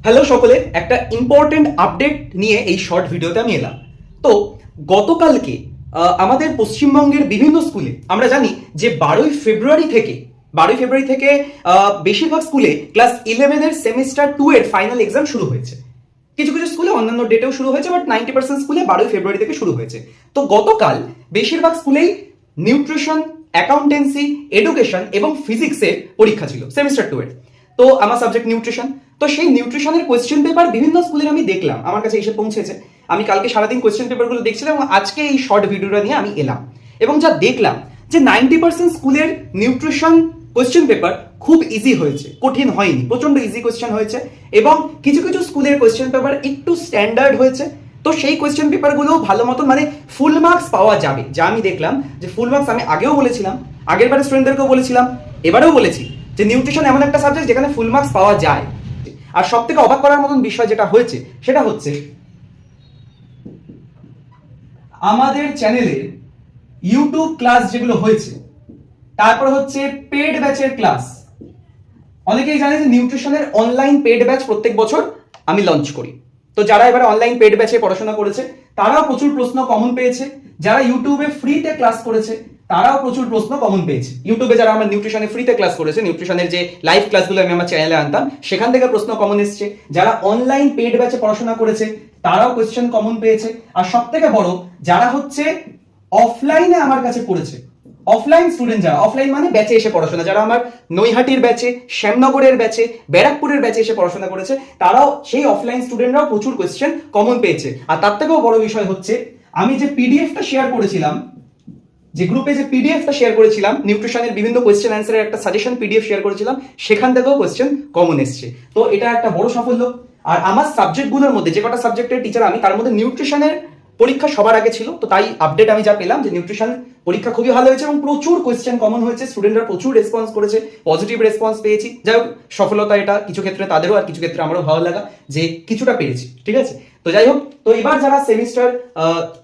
Hello সকলে, একটা important update নিয়ে এই শর্ট ভিডিওতে আমি এলাম। তো গতকালকে আমাদের পশ্চিমবঙ্গের বিভিন্ন স্কুলে আমরা জানি যে 12ই ফেব্রুয়ারি থেকে বেশিরভাগ স্কুলে ক্লাস 11-এর সেমিস্টার 2 এর ফাইনাল এক্সাম শুরু হয়েছে। কিছু কিছু স্কুলে অন্যান্য ডেটেও শুরু হয়েছে, বাট 90% স্কুলে 12ই ফেব্রুয়ারি থেকে শুরু হয়েছে। তো গতকাল বেশিরভাগ স্কুলেই নিউট্রিশন, অ্যাকাউন্টেন্সি, এডুকেশন এবং ফিজিক্সের পরীক্ষা ছিল সেমিস্টার 2 এর। তো আমার সাবজেক্ট নিউট্রিশন, তো সেই নিউট্রিশনের কোয়েশ্চেন পেপার বিভিন্ন স্কুলের আমি দেখলাম, আমার কাছে এসে পৌঁছেছে। আমি কালকে সারাদিন কোয়েশ্চেন পেপারগুলো দেখছিলাম এবং আজকে এই শর্ট ভিডিওটা নিয়ে আমি এলাম এবং যা দেখলাম যে 90% স্কুলের নিউট্রিশন কোয়েশ্চেন পেপার খুব ইজি হয়েছে, কঠিন হয়নি, প্রচন্ড ইজি কোয়েশ্চেন হয়েছে। এবং কিছু কিছু স্কুলের কোয়েশ্চেন পেপার একটু স্ট্যান্ডার্ড হয়েছে। তো সেই কোয়েশ্চেন পেপারগুলো ভালো মতন মানে ফুল মার্কস পাওয়া যাবে। যা আমি দেখলাম যে ফুল মার্কস, আমি আগেও বলেছিলাম, আগের বারে স্টুডেন্টদেরকেও বলেছিলাম, এবারেও বলেছি যে নিউট্রিশন এমন একটা সাবজেক্ট যেখানে ফুল মার্কস পাওয়া যায়। আর সব থেকে অবাক করার মতন বিষয় যেটা হয়েছে সেটা হচ্ছে আমাদের চ্যানেলের ইউটিউব ক্লাস যেগুলো হয়েছে, তারপর হচ্ছে পেড ব্যাচের ক্লাস। অনেকেই জানে যে নিউট্রিশনের অনলাইন পেড ব্যাচ প্রত্যেক বছর আমি লঞ্চ করি। তো যারা এবারে অনলাইন পেড ব্যাচে পড়াশোনা করেছে তারাও প্রচুর প্রশ্ন কমন পেয়েছে, যারা ইউটিউবে ফ্রিতে ক্লাস করেছে তারাও প্রচুর প্রশ্ন কমন পেয়েছে। ইউটিউবে যারা আমার নিউট্রিশনে ফ্রিতে ক্লাস করেছে, নিউট্রিশনের যে লাইভ ক্লাসগুলো আমি আমার চ্যানেলে আনতাম সেখান থেকে প্রশ্ন কমন এসছে। যারা অনলাইন পেড ব্যাচে পড়াশোনা করেছে তারাও কোয়েশ্চেন কমন পেয়েছে। আর সব থেকে বড়, যারা হচ্ছে অফলাইনে আমার কাছে পড়েছে, অফলাইন স্টুডেন্ট, যারা অফলাইন মানে ব্যাচে এসে পড়াশোনা, যারা আমার নৈহাটির ব্যাচে, শ্যামনগরের ব্যাচে, ব্যারাকপুরের ব্যাচে এসে পড়াশোনা করেছে, তারাও সেই অফলাইন স্টুডেন্টরাও প্রচুর কোয়েশ্চেন কমন পেয়েছে। আর তার থেকেও বড় বিষয় হচ্ছে, আমি যে পিডিএফটা শেয়ার করেছিলাম, যে গ্রুপে যে পিডিএফটা শেয়ার করেছিলাম, নিউট্রিশনের বিভিন্ন কোয়েশ্চেন অ্যান্সারের একটা সাজেশন পিডিএফ শেয়ার করেছিলাম, সেখান থেকেও কোয়েশ্চেন কমন এসছে। তো এটা একটা বড় সাফল্য। আর আমার সাবজেক্টগুলোর মধ্যে যে কটা সাবজেক্টের টিচার আমি, তার মধ্যে নিউট্রিশনের পরীক্ষা সবার আগে ছিল। তো তাই আপডেট আমি যা পেলাম যে নিউট্রিশন পরীক্ষা খুবই ভালো হয়েছে এবং প্রচুর কোয়েশ্চেন কমন হয়েছে, স্টুডেন্টরা প্রচুর রেসপন্স করেছে, পজিটিভ রেসপন্স পেয়েছি। যাই হোক, সফলতা এটা, কিছু ক্ষেত্রে তাদেরও আর কিছু ক্ষেত্রে আমারও ভালো লাগা যে কিছুটা পেরেছি। ঠিক আছে, তো যাই হোক, তো এবার যারা সেমিস্টার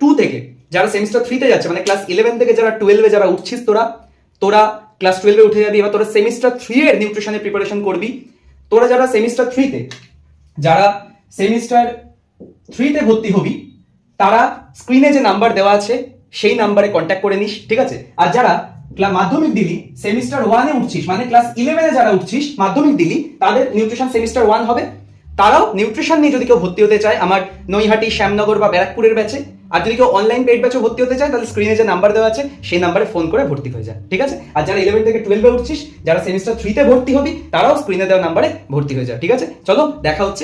2 থেকে, যারা সেমিস্টার 3-তে যাচ্ছে, মানে ক্লাস 11 থেকে যারা 12-এ যারা উঠছিস, তোরা ক্লাস 12-এ উঠে যাবি, এবার তোরা সেমিস্টার 3 এর নিউট্রিশনের প্রিপারেশন করবি। তোরা যারা সেমিস্টার 3-তে, যারা সেমিস্টার 3-তে ভর্তি হবি, তারা স্ক্রিনে যে নাম্বার দেওয়া আছে সেই নাম্বারে কন্ট্যাক্ট করে নিস। ঠিক আছে, আর যারা মাধ্যমিক দিলি, সেমিস্টার 1-এ উঠছিস, মানে ক্লাস 11-এ যারা উঠছিস, মাধ্যমিক দিলি, তাদের নিউট্রিশন সেমিস্টার 1 হবে। তারাও নিউট্রিশন নিয়ে যদি কেউ ভর্তি হতে চায় আমার নৈহাটি, শ্যামনগর বা ব্যারাকপুরের ব্যাচে, আর যদি কেউ অনলাইন পেড ব্যাচে ভর্তি হতে চায়, তাহলে স্ক্রিনে যে নাম্বার দেওয়া আছে সেই নাম্বারে ফোন করে ভর্তি হয়ে যায়। ঠিক আছে, আর যারা 11 থেকে 12-এ উঠছিস, যারা সেমিস্টার 3-তে ভর্তি হবি, তারাও স্ক্রিনে দেওয়া নাম্বারে ভর্তি হয়ে যায়। ঠিক আছে, চলো দেখা হচ্ছে।